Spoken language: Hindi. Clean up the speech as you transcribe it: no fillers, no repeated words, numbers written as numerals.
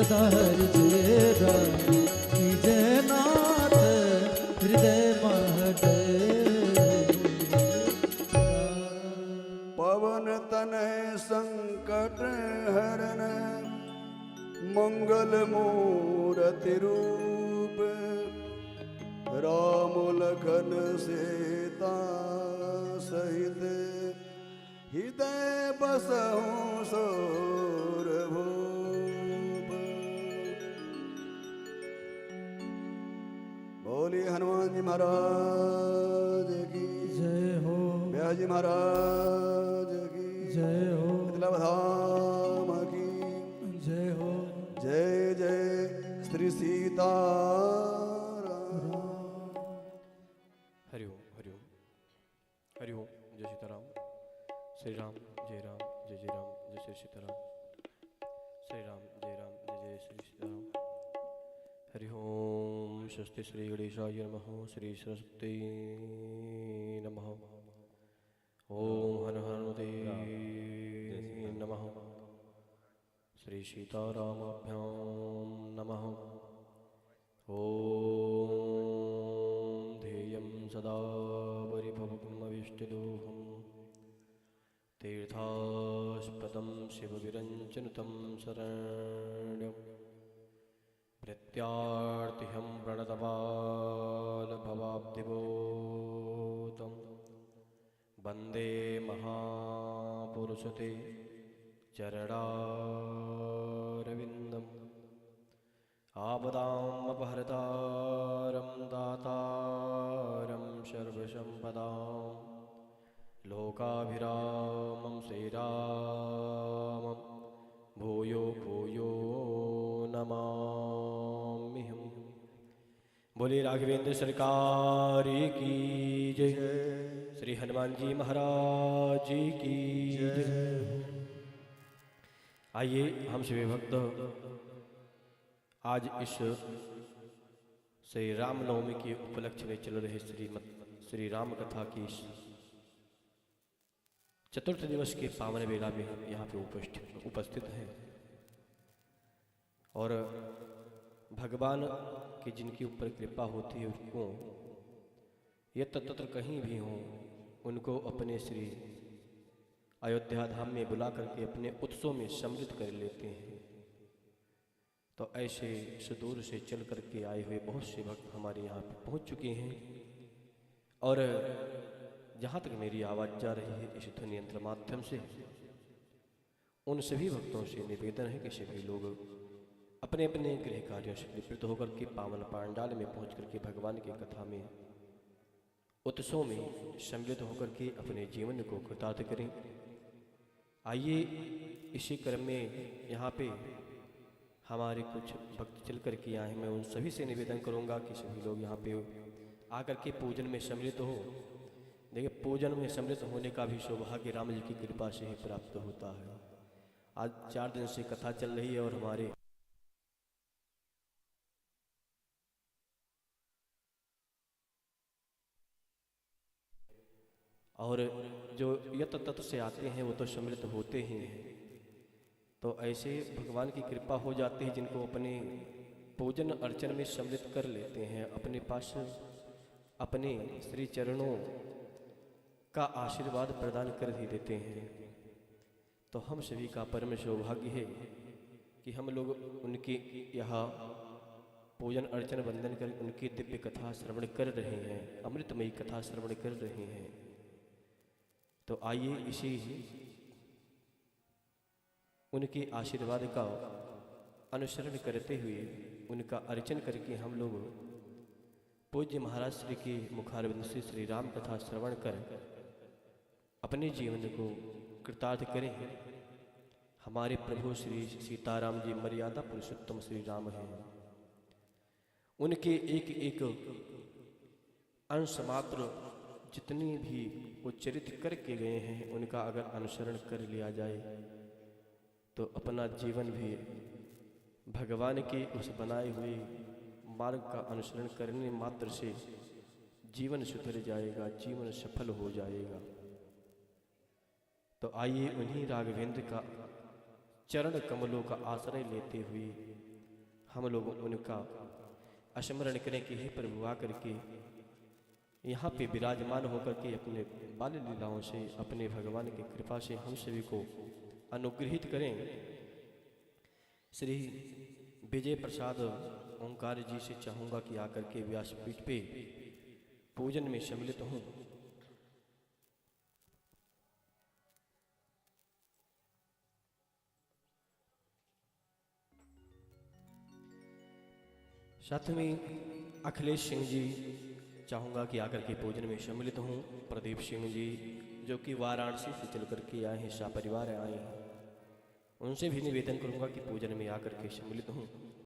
सदा हरिचेरा कीजे नाथ हृदय महटे। पवन तनय संकट हरन मंगल मूर्ति रूप राम लखन सीता सहित हृदय बसहु सोरभूप। बोलिए हनुमान जी महाराज की जय हो। ब्यास जी महाराज की जय हो। धाम की जय हो। जय जय श्री सीता। हरिओम हरिओम हरिओम। जय सीताराम। श्री राम जय राम जय जय राम जय श्री सीताराम। श्री राम जय जय श्री सीताराम। हरि ओम। स्वस्ति श्री गणेशाय नमः। श्री सरस्वती नमः। ओम हर हनुमते नमः। श्री सीतारामाभ्यां नमः। ओम ध्येयं सदा परिभवमविष्टदोहम् तीर्थास्पदं शिवविरञ्चनुतं शरण्यं प्रत्यार्तिहं प्रणतबालभवाब्धिबोधं वन्दे महापुरुषते चरणारविन्दम्। आपदामपहर्तारं दातारं सर्वसम्पदां लोकाभिरामं श्रीरामं भूयो भूयो नमाम्यहम्। बोले राघवेंद्र सरकार की जय। श्री हनुमान जी महाराज की जय। आइए हम सभी भक्त आज इस श्री रामनवमी के उपलक्ष्य में चल रहे श्री राम कथा की चतुर्थ दिवस के पावन वेला में हम यहाँ पे उपस्थित हैं और भगवान की जिनके ऊपर कृपा होती है उनको ये तत्र कहीं भी हों उनको अपने श्री अयोध्या धाम में बुला करके अपने उत्सव में सम्मिलित कर लेते हैं। तो ऐसे सुदूर से चल करके आए हुए बहुत से भक्त हमारे यहाँ पे पहुँच चुके हैं और जहाँ तक मेरी आवाज़ जा रही है इस ध्वनि यंत्र माध्यम से उन सभी भक्तों से निवेदन है कि सभी लोग अपने अपने गृह कार्यों से निवृत्त होकर के पावन पांडाल में पहुँच करके भगवान की कथा में उत्सव में सम्मिलित होकर के अपने जीवन को कृतार्थ करें। आइए इसी क्रम में यहाँ पे हमारे कुछ भक्त चल कर के आए हैं। मैं उन सभी से निवेदन करूंगा कि सभी लोग यहाँ पे आकर के पूजन में सम्मिलित हो। देखिए पूजन में सम्मिलित होने का भी सौभाग्य राम जी की कृपा से ही प्राप्त होता है। आज 4 दिन से कथा चल रही है और हमारे और जो यत तत्व से आते हैं वो तो सम्मिलित होते ही हैं। तो ऐसे भगवान की कृपा हो जाती है जिनको अपने पूजन अर्चन में सम्मिलित कर लेते हैं, अपने पास अपने श्री चरणों का आशीर्वाद प्रदान कर ही देते हैं। तो हम सभी का परम सौभाग्य है कि हम लोग उनके यहाँ पूजन अर्चन वंदन कर उनकी दिव्य कथा श्रवण कर रहे हैं, अमृतमयी कथा श्रवण कर रहे हैं। तो आइए इसी उनके आशीर्वाद का अनुसरण करते हुए उनका अर्चन करके हम लोग पूज्य महाराज श्री के मुखारविंद से श्री राम कथा श्रवण कर अपने जीवन को कृतार्थ करें। हमारे प्रभु श्री सीताराम जी मर्यादा पुरुषोत्तम श्री राम हैं। उनके एक एक अंश मात्र जितनी भी उच्चरित करके गए हैं उनका अगर अनुसरण कर लिया जाए तो अपना जीवन भी भगवान के उस बनाए हुए मार्ग का अनुसरण करने मात्र से जीवन सुधर जाएगा, जीवन सफल हो जाएगा। तो आइए उन्हीं राघवेंद्र का चरण कमलों का आश्रय लेते हुए हम लोग उनका स्मरण करें कि हे प्रभु आकर के यहाँ पे विराजमान होकर के अपने बाल लीलाओं से, अपने भगवान की कृपा से हम सभी को अनुग्रहित करें। श्री विजय प्रसाद ओंकार जी से चाहूँगा कि आकर के व्यासपीठ पे पूजन में सम्मिलित हों। साथ में अखिलेश सिंह जी चाहूँगा कि आकर के पूजन में सम्मिलित हों। प्रदीप सिंह जी जो कि वाराणसी से चल कर के आए हैं, सपरिवार आए हैं, उनसे भी निवेदन करूँगा कि पूजन में आकर के सम्मिलित हों।